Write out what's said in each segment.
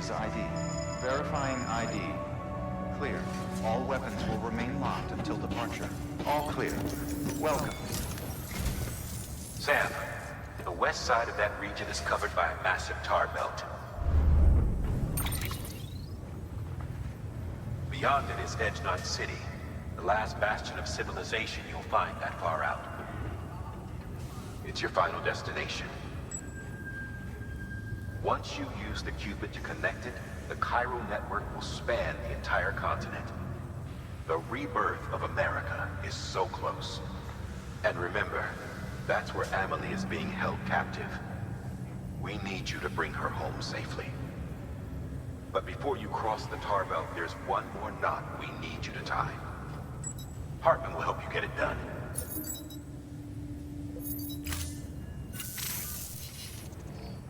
User's ID. Verifying ID. Clear. All weapons will remain locked until departure. All clear. Welcome. Sam, the west side of that region is covered by a massive tar belt. Beyond it is Edgenot City, the last bastion of civilization you'll find that far out. It's your final destination. Once you use the Cupid to connect it, the chiral network will span the entire continent. The rebirth of America is so close. And remember, that's where Amelie is being held captive. We need you to bring her home safely. But before you cross the tar belt, there's one more knot we need you to tie. Heartman will help you get it done.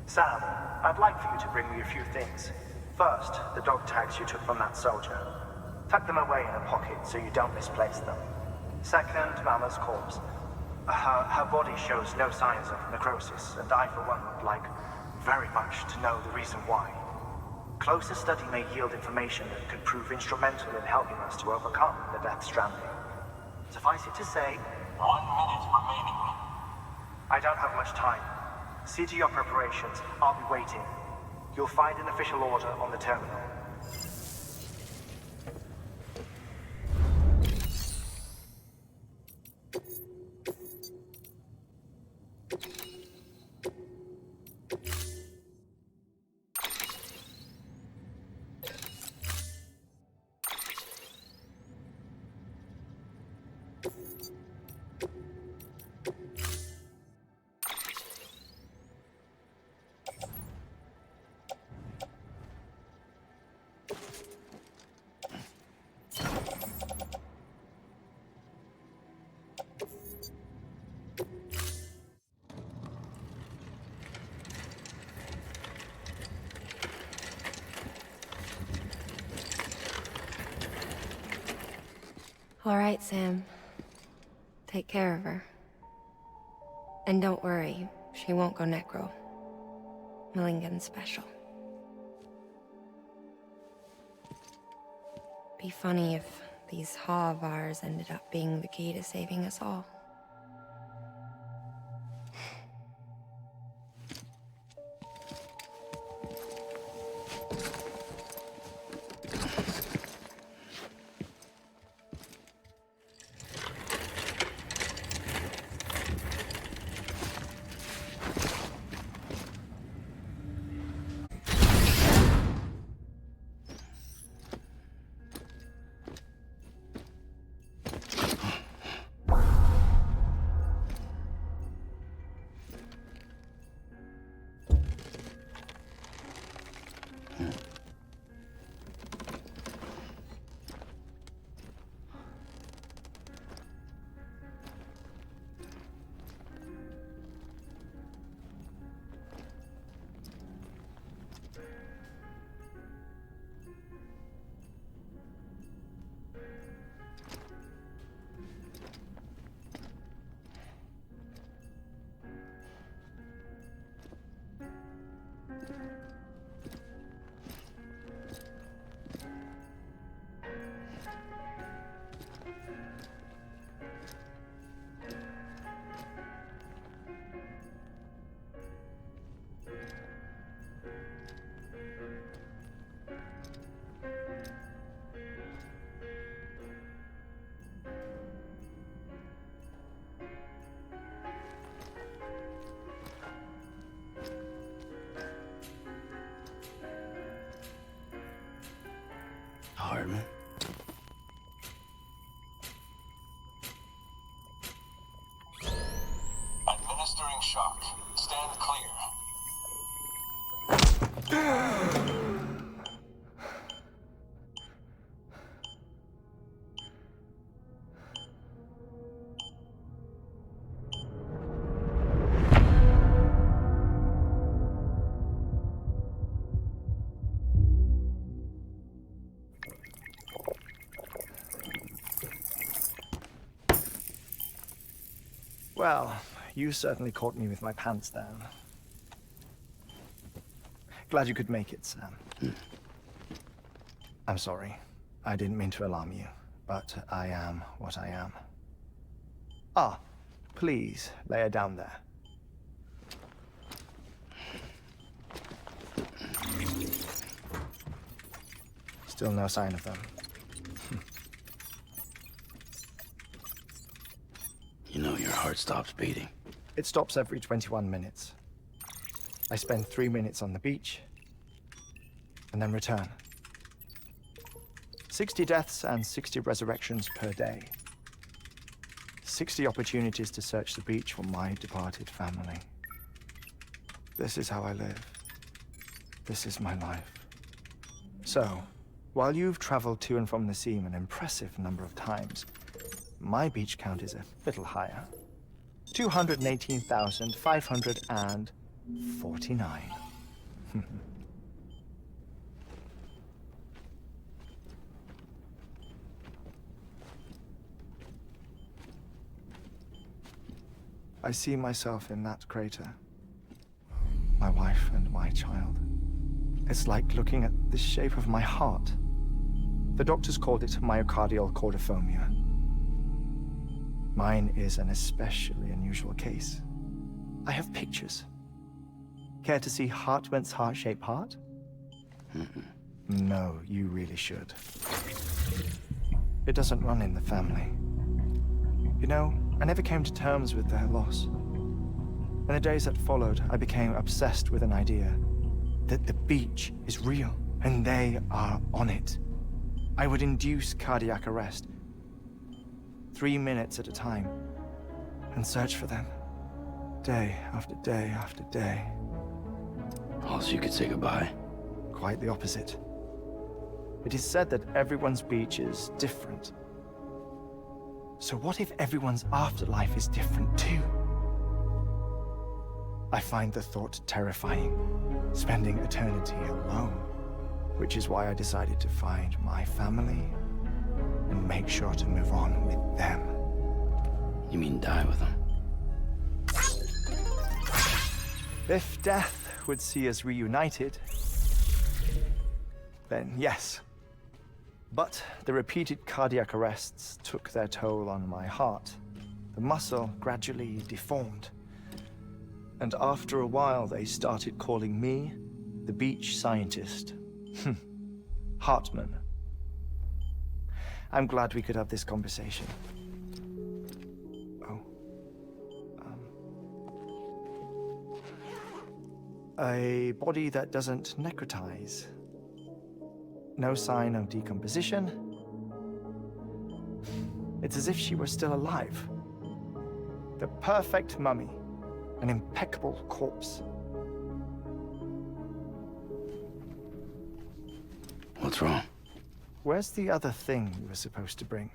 Sam, I'd like for you to bring me a few things. First, the dog tags you took from that soldier. Tuck them away in a pocket so you don't misplace them. Second, Mama's corpse. Her body shows no signs of necrosis, and I, for one, would like very much to know the reason why. Closer study may yield information that could prove instrumental in helping us to overcome the Death Stranding. Suffice it to say, 1 minute remaining. I don't have much time. See to your preparations. I'll be waiting. You'll find an official order on the terminal. All right, Sam. Take care of her. And don't worry, she won't go necro. Millingan's special. Be funny if these Ha of ours ended up being the key to saving us all. Heartman. Administering shock. Stand clear. Well, you certainly caught me with my pants down. Glad you could make it, Sam. I'm sorry. I didn't mean to alarm you, but I am what I am. Ah, please lay her down there. Still no sign of them. You know your heart stops beating. It stops every 21 minutes. I spend 3 minutes on the beach, and then return. 60 deaths and 60 resurrections per day. 60 opportunities to search the beach for my departed family. This is how I live. This is my life. So, while you've traveled to and from the sea an impressive number of times, my beach count is a little higher. 218,549. I see myself in that crater. My wife and my child. It's like looking at the shape of my heart. The doctors called it myocardial cordiformia. Mine is an especially unusual case. I have pictures. Care to see Heartman's heart-shaped heart? No, you really should. It doesn't run in the family. You know, I never came to terms with their loss. In the days that followed, I became obsessed with an idea that the beach is real, and they are on it. I would induce cardiac arrest, 3 minutes at a time, and search for them, day after day after day. Also, you could say goodbye. Quite the opposite. It is said that everyone's beach is different. So what if everyone's afterlife is different too? I find the thought terrifying, spending eternity alone, which is why I decided to find my family and make sure to move on with them. You mean die with them? If death would see us reunited, then yes. But the repeated cardiac arrests took their toll on my heart. The muscle gradually deformed. And after a while, they started calling me the beach scientist. Heartman. I'm glad we could have this conversation. Oh. A body that doesn't necrotize. No sign of decomposition. It's as if she were still alive. The perfect mummy. An impeccable corpse. What's wrong? Where's the other thing you were supposed to bring?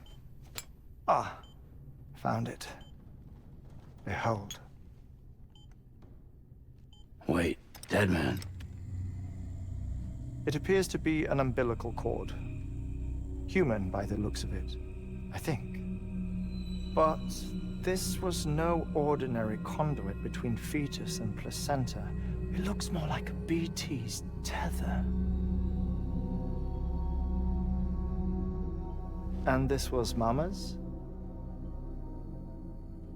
Ah, found it. Behold. Wait, dead man. It appears to be an umbilical cord. Human by the looks of it, I think. But this was no ordinary conduit between fetus and placenta. It looks more like a BT's tether. And this was Mama's?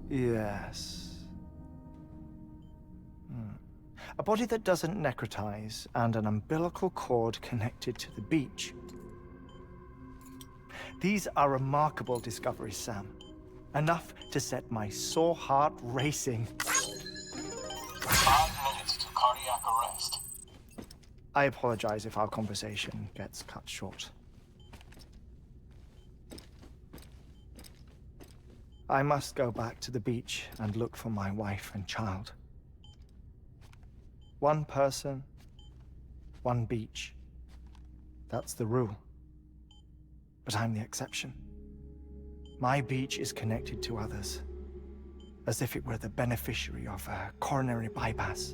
Yes. A body that doesn't necrotize and an umbilical cord connected to the beach. These are remarkable discoveries, Sam. Enough to set my sore heart racing. 5 minutes to cardiac arrest. I apologize if our conversation gets cut short. I must go back to the beach and look for my wife and child. One person, one beach. That's the rule. But I'm the exception. My beach is connected to others, as if it were the beneficiary of a coronary bypass.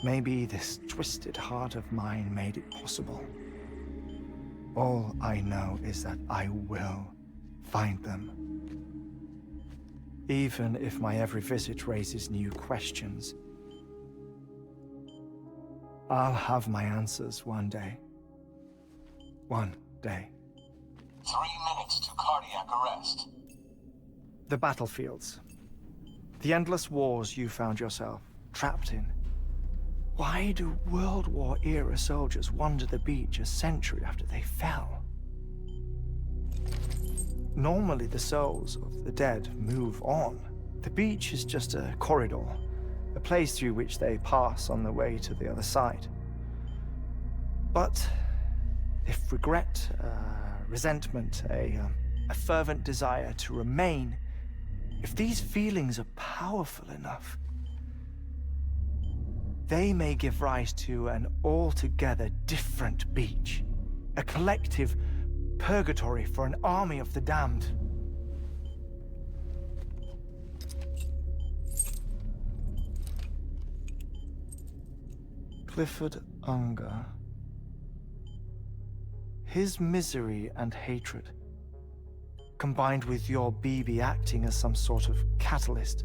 Maybe this twisted heart of mine made it possible. All I know is that I will find them. Even if my every visit raises new questions. I'll have my answers one day. One day. 3 minutes to cardiac arrest. The battlefields. The endless wars you found yourself trapped in. Why do World War-era soldiers wander the beach a century after they fell? Normally, the souls of the dead move on. The beach is just a corridor, a place through which they pass on the way to the other side. But if regret, resentment, a fervent desire to remain, if these feelings are powerful enough, they may give rise to an altogether different beach, a collective purgatory for an army of the damned. Clifford Unger. His misery and hatred, combined with your BB acting as some sort of catalyst,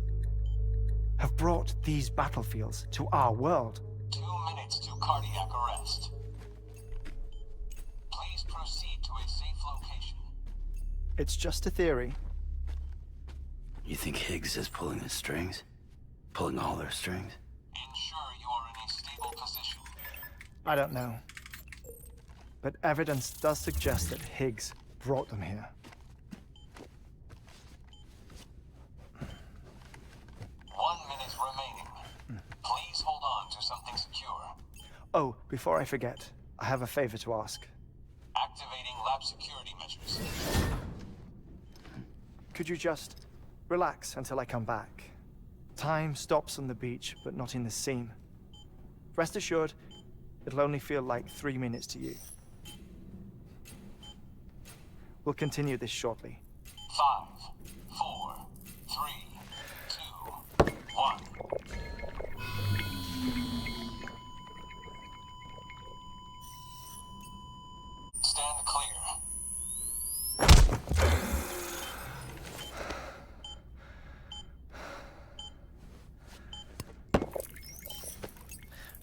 have brought these battlefields to our world. 2 minutes to cardiac arrest. Please proceed to a safe location. It's just a theory. You think Higgs is pulling the strings? Pulling all their strings? Ensure you are in a stable position. I don't know. But evidence does suggest that Higgs brought them here. 1 minute remaining. Please hold on to something secure. Oh, before I forget, I have a favor to ask. Activating lab security measures. Could you just relax until I come back? Time stops on the beach, but not in the scene. Rest assured, it'll only feel like 3 minutes to you. We'll continue this shortly. 5, 4, 3, 2, 1. Stand clear.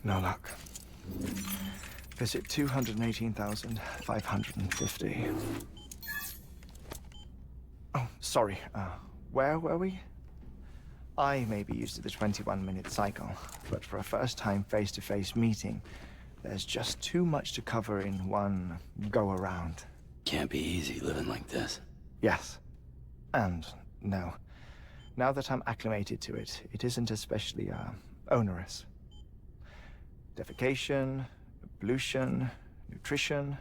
No luck. Visit 218,550. Oh, sorry. Where were we? I may be used to the 21-minute cycle, but for a first-time face-to-face meeting, there's just too much to cover in one go-around. Can't be easy living like this. Yes. And no. Now that I'm acclimated to it, it isn't especially, onerous. Defecation, pollution, nutrition.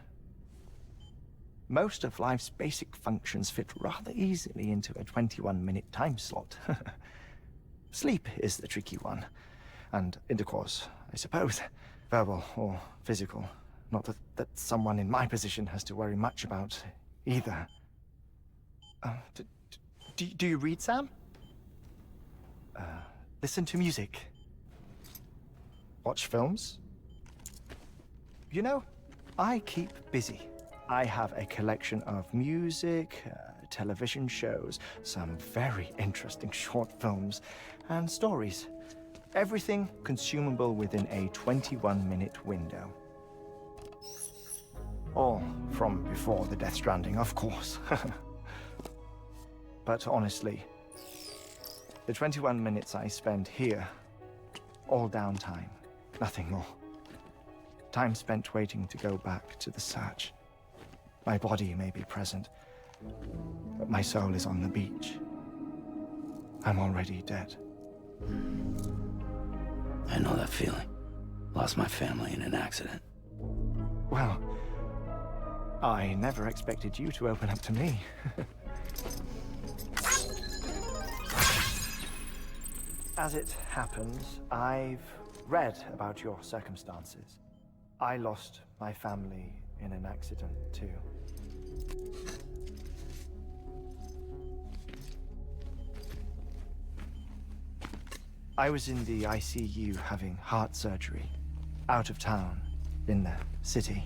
Most of life's basic functions fit rather easily into a 21-minute time slot. Sleep is the tricky one. And intercourse, I suppose. Verbal or physical. Not that someone in my position has to worry much about either. Do you read, Sam? Listen to music. Watch films? You know, I keep busy. I have a collection of music, television shows, some very interesting short films, and stories. Everything consumable within a 21-minute window. All from before the Death Stranding, of course. But honestly, the 21 minutes I spend here, all downtime, nothing more. Time spent waiting to go back to the search. My body may be present, but my soul is on the beach. I'm already dead. I know that feeling. Lost my family in an accident. Well, I never expected you to open up to me. As it happens, I've read about your circumstances. I lost my family in an accident, too. I was in the ICU having heart surgery, out of town, in the city.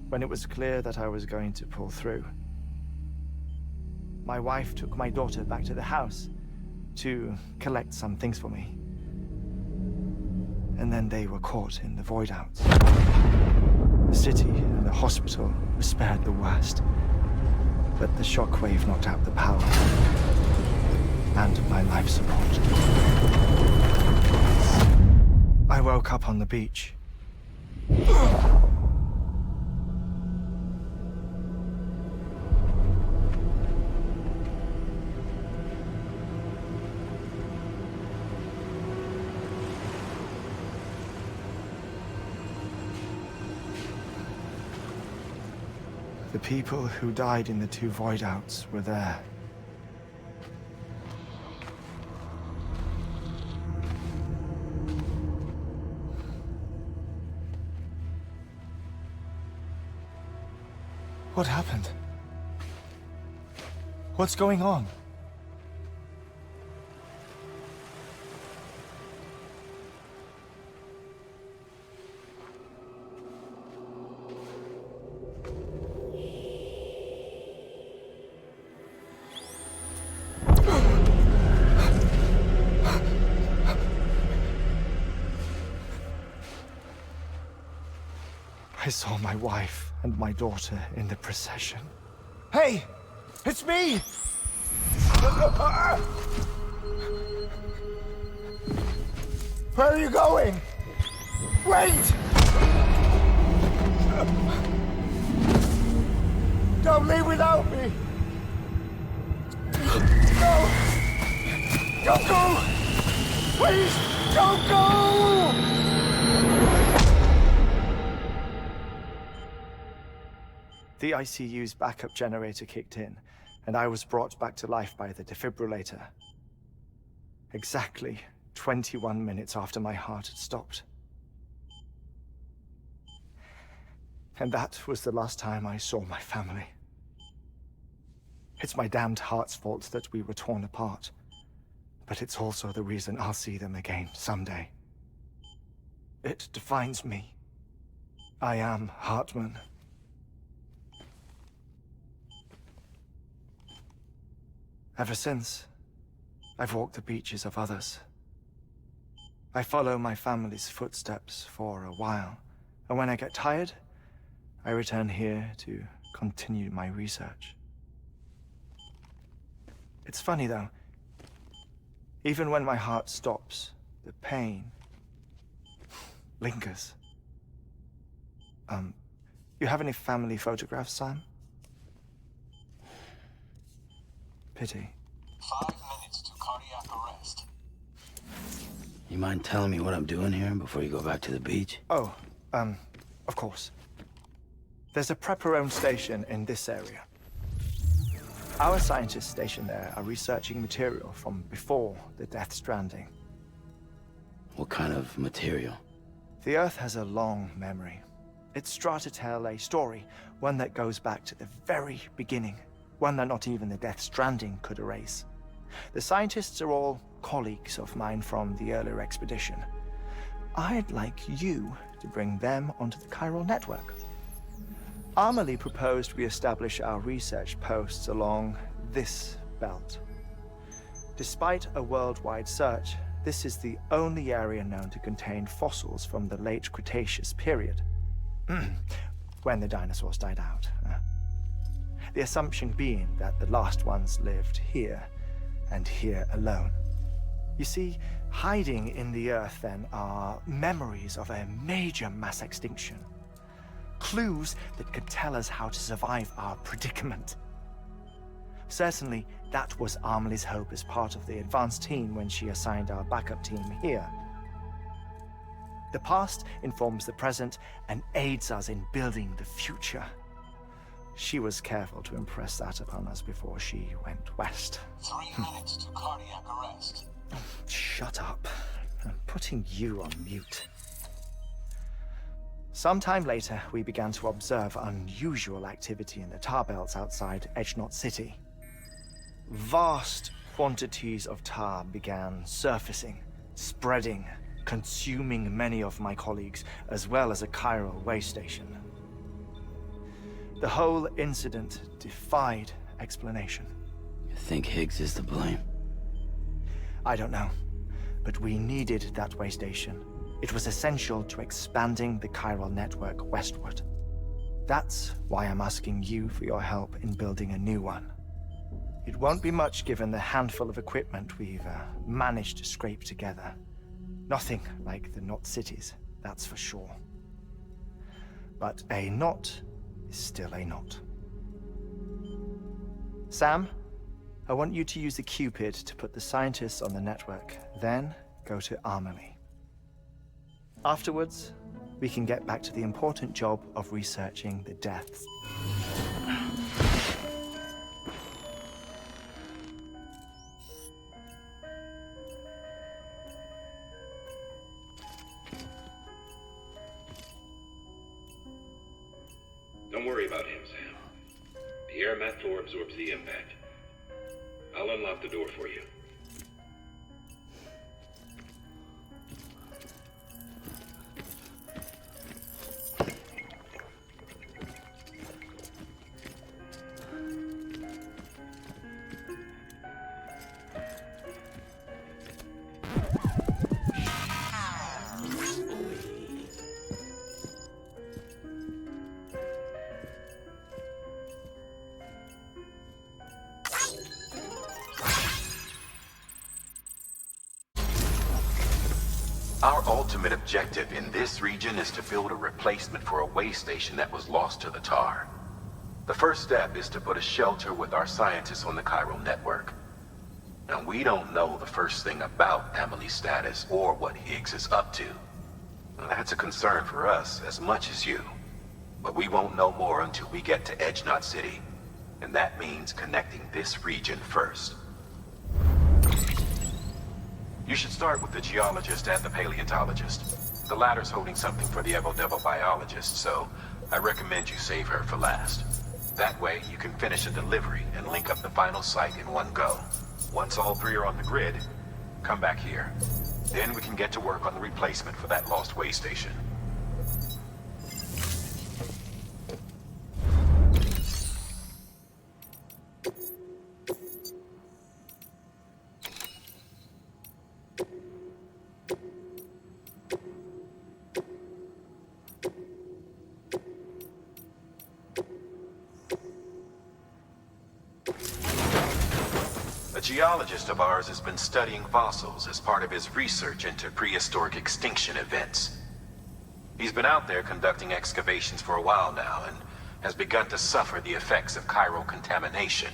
When it was clear that I was going to pull through, my wife took my daughter back to the house to collect some things for me. and then they were caught in the void outs. The city and the hospital were spared the worst, but the shockwave knocked out the power and my life support. I woke up on the beach. The people who died in the 2 void outs were there. What happened? What's going on? I saw my wife and my daughter in the procession. Hey! It's me! Where are you going? Wait! Don't leave without me! No! Don't go! Please, don't go! The ICU's backup generator kicked in, and I was brought back to life by the defibrillator. Exactly 21 minutes after my heart had stopped. And that was the last time I saw my family. It's my damned heart's fault that we were torn apart, but it's also the reason I'll see them again someday. It defines me. I am Heartman. Ever since, I've walked the beaches of others. I follow my family's footsteps for a while, and when I get tired, I return here to continue my research. It's funny though, even when my heart stops, the pain lingers. You have any family photographs, Sam? Pity. 5 minutes to cardiac arrest. You mind telling me what I'm doing here before you go back to the beach? Oh, of course. There's a prepper-owned station in this area. Our scientists stationed there are researching material from before the Death Stranding. What kind of material? The Earth has a long memory. It's trying to tell a story, one that goes back to the very beginning. One that not even the Death Stranding could erase. The scientists are all colleagues of mine from the earlier expedition. I'd like you to bring them onto the chiral network. Amelie proposed we establish our research posts along this belt. Despite a worldwide search, this is the only area known to contain fossils from the late Cretaceous period, when the dinosaurs died out. The assumption being that the last ones lived here, and here alone. You see, hiding in the Earth then are memories of a major mass extinction. Clues that could tell us how to survive our predicament. Certainly, that was Amelie's hope as part of the advanced team when she assigned our backup team here. The past informs the present and aids us in building the future. She was careful to impress that upon us before she went west. 3 minutes to cardiac arrest. Shut up. I'm putting you on mute. Sometime later, we began to observe unusual activity in the tar belts outside Edgenot City. Vast quantities of tar began surfacing, spreading, consuming many of my colleagues, as well as a chiral way station. The whole incident defied explanation. You think Higgs is to blame? I don't know, but we needed that way station. It was essential to expanding the chiral network westward. That's why I'm asking you for your help in building a new one. It won't be much given the handful of equipment we've managed to scrape together. Nothing like the Knot cities, that's for sure. But a knot is still a knot. Sam, I want you to use the Cupid to put the scientists on the network, then go to Armory. Afterwards, we can get back to the important job of researching the deaths. Don't worry about him, Sam. The air mat floor absorbs the impact. I'll unlock the door for you. Our ultimate objective in this region is to build a replacement for a way station that was lost to the tar. The first step is to put a shelter with our scientists on the chiral network. Now, we don't know the first thing about Emily's status or what Higgs is up to. Now, that's a concern for us as much as you. But we won't know more until we get to Edge Knot City. And that means connecting this region first. You should start with the geologist and the paleontologist. The latter's holding something for the Evo-Devo biologist, so I recommend you save her for last. That way, you can finish a delivery and link up the final site in one go. Once all three are on the grid, come back here. Then we can get to work on the replacement for that lost way station. A geologist of ours has been studying fossils as part of his research into prehistoric extinction events. He's been out there conducting excavations for a while now and has begun to suffer the effects of chiral contamination.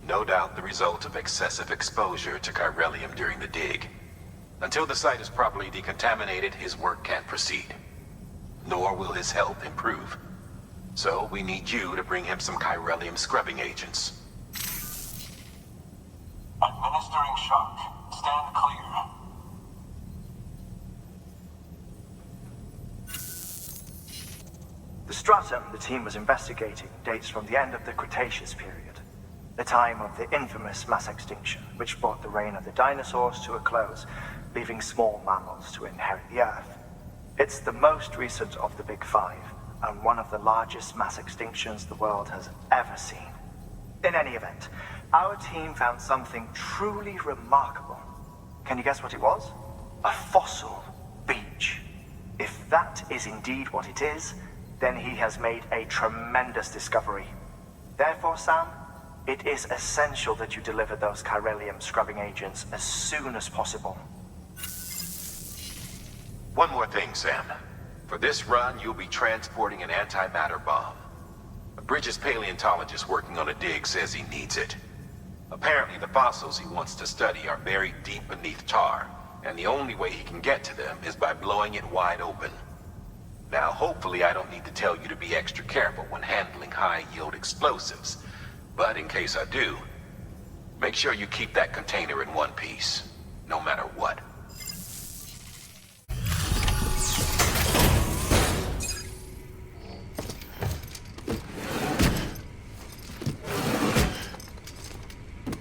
No doubt the result of excessive exposure to chiralium during the dig. Until the site is properly decontaminated, his work can't proceed. Nor will his health improve. So we need you to bring him some chiralium scrubbing agents. Administering shock. Stand clear. The stratum the team was investigating dates from the end of the Cretaceous period, the time of the infamous mass extinction, which brought the reign of the dinosaurs to a close, leaving small mammals to inherit the Earth. It's the most recent of the Big Five, and one of the largest mass extinctions the world has ever seen. In any event, our team found something truly remarkable. Can you guess what it was? A fossil beach. If that is indeed what it is, then he has made a tremendous discovery. Therefore, Sam, it is essential that you deliver those chiralium scrubbing agents as soon as possible. One more thing, Sam. For this run, you'll be transporting an antimatter bomb. A Bridges paleontologist working on a dig says he needs it. Apparently, the fossils he wants to study are buried deep beneath tar, and the only way he can get to them is by blowing it wide open. Now, hopefully I don't need to tell you to be extra careful when handling high-yield explosives, but in case I do, make sure you keep that container in one piece, no matter what.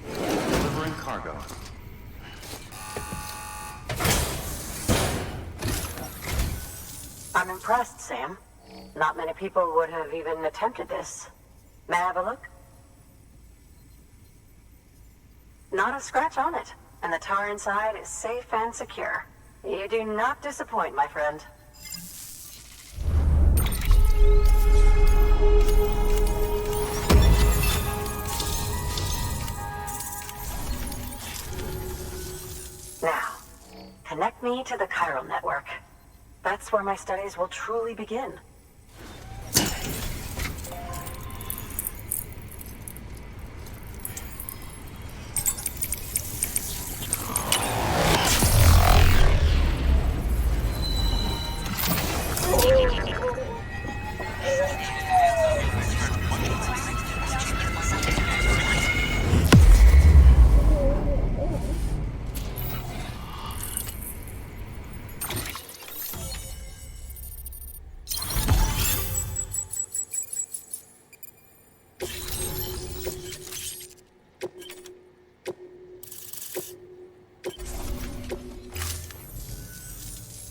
Delivering cargo. I'm impressed, Sam. Not many people would have even attempted this. May I have a look? Not a scratch on it, and the tar inside is safe and secure. You do not disappoint, my friend. Now, connect me to the chiral network. That's where my studies will truly begin.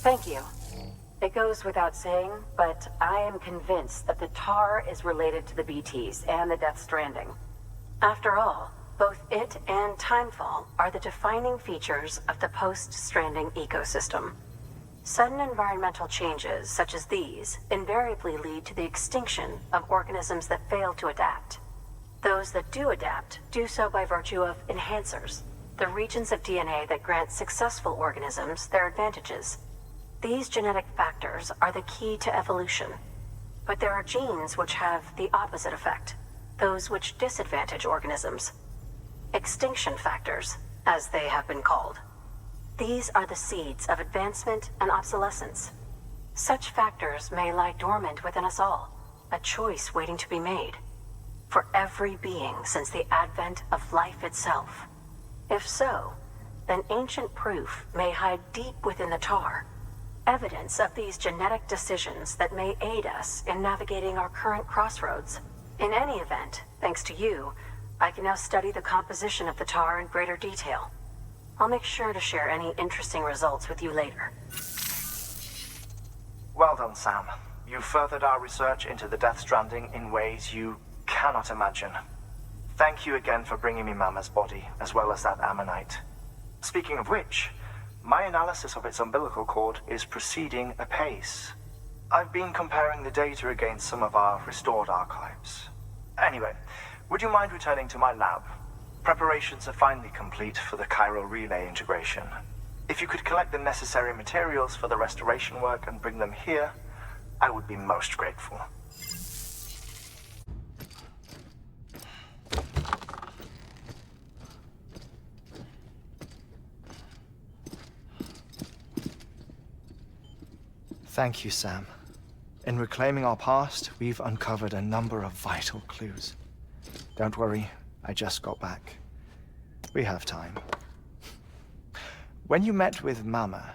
Thank you. It goes without saying, but I am convinced that the tar is related to the BTs and the Death Stranding. After all, both it and Timefall are the defining features of the post-Stranding ecosystem. Sudden environmental changes such as these invariably lead to the extinction of organisms that fail to adapt. Those that do adapt do so by virtue of enhancers, the regions of DNA that grant successful organisms their advantages. These genetic factors are the key to evolution. But there are genes which have the opposite effect, those which disadvantage organisms. Extinction factors, as they have been called. These are the seeds of advancement and obsolescence. Such factors may lie dormant within us all, a choice waiting to be made. For every being since the advent of life itself. If so, then ancient proof may hide deep within the tar. Evidence of these genetic decisions that may aid us in navigating our current crossroads. In any event, thanks to you, I can now study the composition of the tar in greater detail. I'll make sure to share any interesting results with you later. Well done, Sam. You furthered our research into the Death Stranding in ways you cannot imagine. Thank you again for bringing me Mama's body, as well as that ammonite. Speaking of which, my analysis of its umbilical cord is proceeding apace. I've been comparing the data against some of our restored archives. Anyway, would you mind returning to my lab? Preparations are finally complete for the chiral relay integration. If you could collect the necessary materials for the restoration work and bring them here, I would be most grateful. Thank you, Sam. In reclaiming our past, we've uncovered a number of vital clues. Don't worry, I just got back. We have time. When you met with Mama,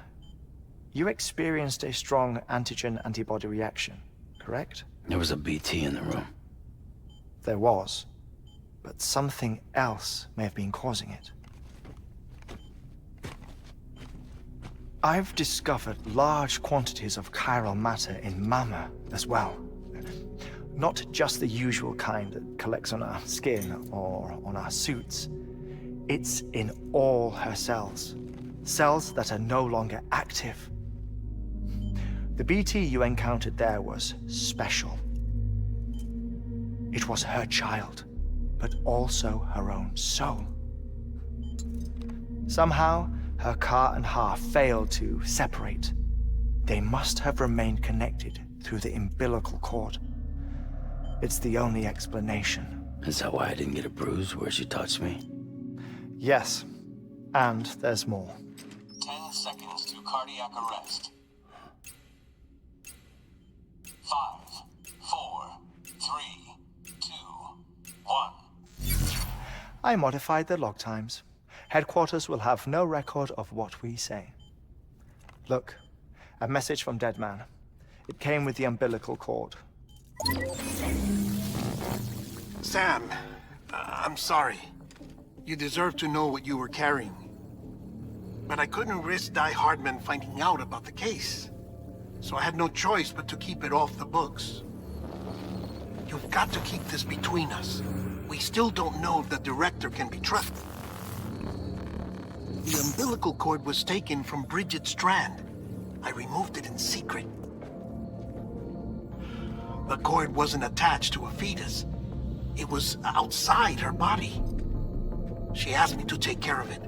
you experienced a strong antigen-antibody reaction, correct? There was a BT in the room. There was, but something else may have been causing it. I've discovered large quantities of chiral matter in Mama as well. Not just the usual kind that collects on our skin or on our suits. It's in all her cells. Cells that are no longer active. The BT you encountered there was special. It was her child, but also her own soul. Somehow, her car and half failed to separate. They must have remained connected through the umbilical cord. It's the only explanation. Is that why I didn't get a bruise where she touched me? Yes, and there's more. 10 seconds to cardiac arrest. 5, 4, 3, 2, 1. I modified the log times. Headquarters will have no record of what we say. Look, a message from Deadman. It came with the umbilical cord. Sam, I'm sorry. You deserve to know what you were carrying. But I couldn't risk Heartman finding out about the case. So I had no choice but to keep it off the books. You've got to keep this between us. We still don't know if the director can be trusted. The umbilical cord was taken from Bridget Strand. I removed it in secret. The cord wasn't attached to a fetus. It was outside her body. She asked me to take care of it.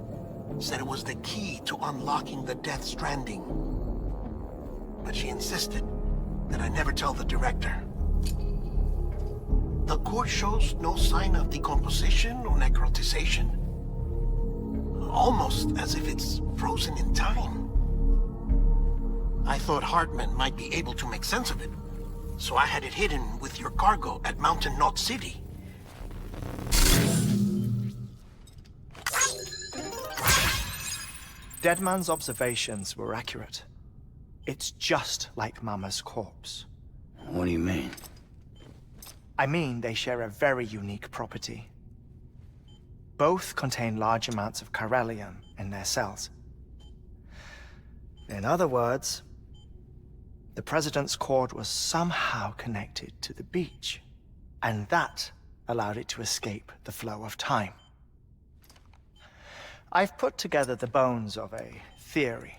Said it was the key to unlocking the Death Stranding. But she insisted that I never tell the director. The cord shows no sign of decomposition or necrotization. Almost as if it's frozen in time. I thought Heartman might be able to make sense of it, so I had it hidden with your cargo at Mountain Knot City. Deadman's observations were accurate. It's just like Mama's corpse. What do you mean? I mean, they share a very unique property. Both contain large amounts of chiralium in their cells. In other words, the President's cord was somehow connected to the beach, and that allowed it to escape the flow of time. I've put together the bones of a theory.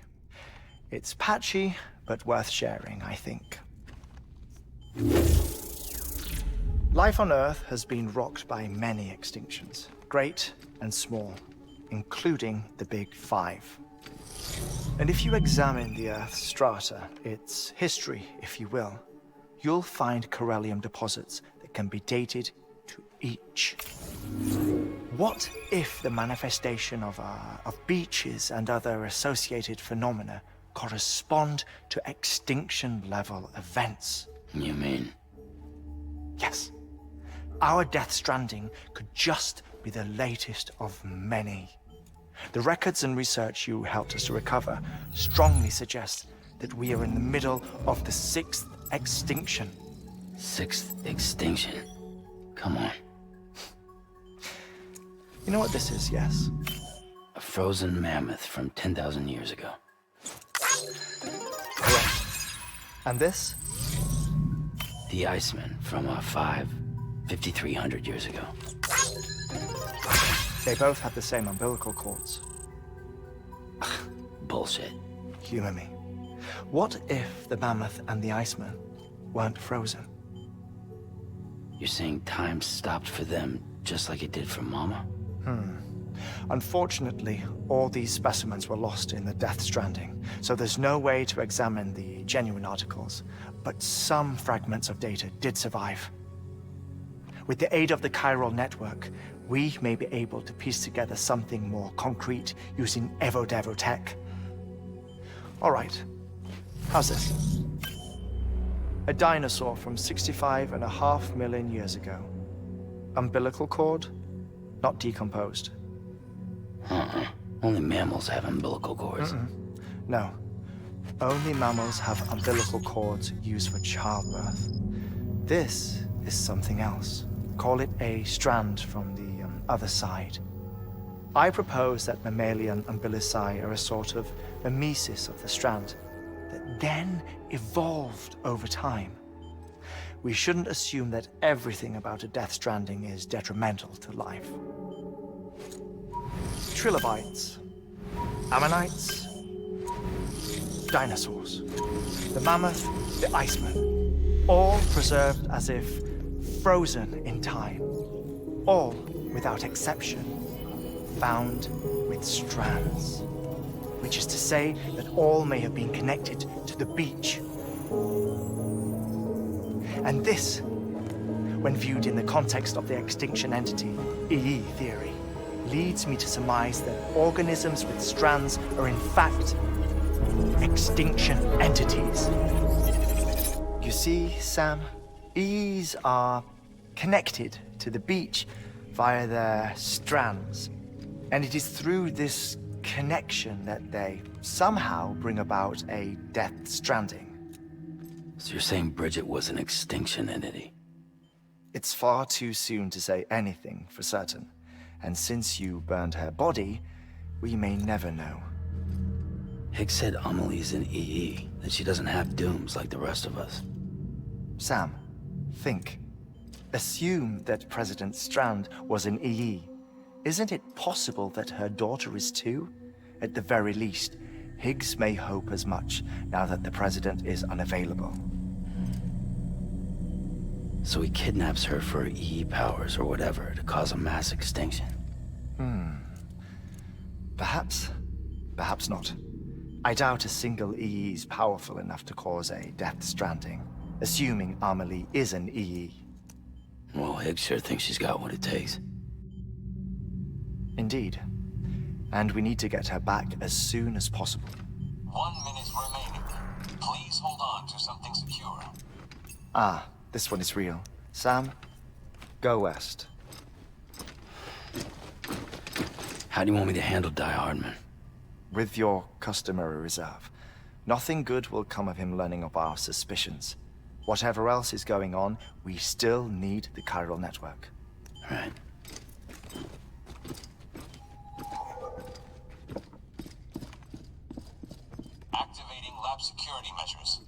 It's patchy, but worth sharing, I think. Life on Earth has been rocked by many extinctions, great and small, including the Big Five. And if you examine the Earth's strata, its history, if you will, you'll find chiralium deposits that can be dated to each. What if the manifestation of beaches and other associated phenomena correspond to extinction-level events? You mean? Yes. Our Death Stranding could just be the latest of many. The records and research you helped us to recover strongly suggest that we are in the middle of the 6th extinction. 6th extinction? Come on. You know what this is, yes? A frozen mammoth from 10,000 years ago. Correct. And this? The Iceman from 5,300 years ago. They both have the same umbilical cords. Bullshit. Humor me. What if the mammoth and the Iceman weren't frozen? You're saying time stopped for them just like it did for Mama? Unfortunately, all these specimens were lost in the Death Stranding, so there's no way to examine the genuine articles, but some fragments of data did survive. With the aid of the chiral network, we may be able to piece together something more concrete using Evo-Devo tech. All right, how's this? A dinosaur from 65.5 million years ago. Umbilical cord, not decomposed. Only mammals have umbilical cords. No. Only mammals have umbilical cords used for childbirth. This is something else. Call it a strand from the other side. I propose that mammalian umbilici are a sort of mimesis of the strand that then evolved over time. We shouldn't assume that everything about a Death Stranding is detrimental to life. Trilobites, ammonites, dinosaurs, the mammoth, the Iceman, all preserved as if frozen in time, all, without exception, found with strands, which is to say that all may have been connected to the beach. And this, when viewed in the context of the extinction entity, EE theory, leads me to surmise that organisms with strands are in fact extinction entities. You see, Sam, EEs are connected to the beach via their strands. And it is through this connection that they somehow bring about a Death Stranding. So you're saying Bridget was an extinction entity? It's far too soon to say anything for certain. And since you burned her body, we may never know. Higgs said Amelie's an EE, that she doesn't have dooms like the rest of us. Sam, think. Assume that President Strand was an EE. Isn't it possible that her daughter is too? At the very least, Higgs may hope as much now that the President is unavailable. So he kidnaps her for EE powers or whatever to cause a mass extinction. Perhaps. Perhaps not. I doubt a single EE is powerful enough to cause a death stranding, assuming Amelie is an EE. Well, Higgs sure thinks she's got what it takes. Indeed. And we need to get her back as soon as possible. 1 minute remaining. Please hold on to something secure. Ah, this one is real. Sam, go west. How do you want me to handle Die Hardman? With your customary reserve. Nothing good will come of him learning of our suspicions. Whatever else is going on, we still need the chiral network. Right. Activating lab security measures.